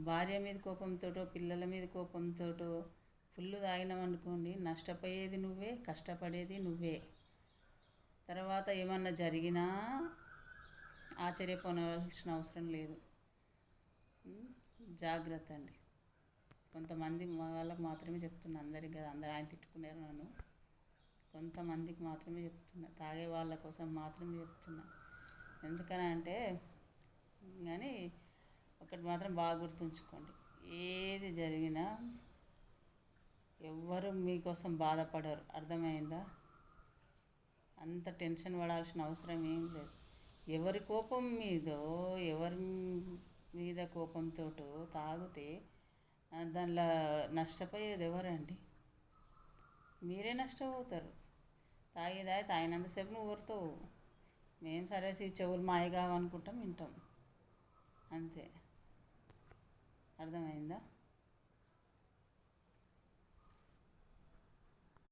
భార్య మీద కోపంతోటో పిల్లల మీద కోపంతోటో ఫుల్ తాగినామనుకోండి, నష్టపోయేది నువ్వే, కష్టపడేది నువ్వే. తర్వాత ఏమన్నా జరిగినా ఆశ్చర్యపోనవలసిన అవసరం లేదు. జాగ్రత్త అండి. కొంతమంది వాళ్ళకి మాత్రమే చెప్తున్నా, అందరికి కదా. అందరు ఆయన తిట్టుకున్నారు నన్ను. కొంతమందికి మాత్రమే చెప్తున్నా, తాగే వాళ్ళ కోసం మాత్రమే చెప్తున్నా. ఎందుకని అంటే కానీ ఒకటి మాత్రం బాగా గుర్తుంచుకోండి, ఏది జరిగినా ఎవ్వరు మీకోసం బాధపడరు. అర్థమైందా? అంత టెన్షన్ పడాల్సిన అవసరం ఏం లేదు. ఎవరి కోపం మీదో, ఎవరి మీద కోపంతో తాగితే దానిలో నష్టపోయేది ఎవరండి? మీరే నష్టపోతారు. తాగినంతసేపు నువ్వు ఊరుతావు. మేము సరే చెవులు మాయ కావనుకుంటాం, వింటాం అంతే. అర్థమైందా?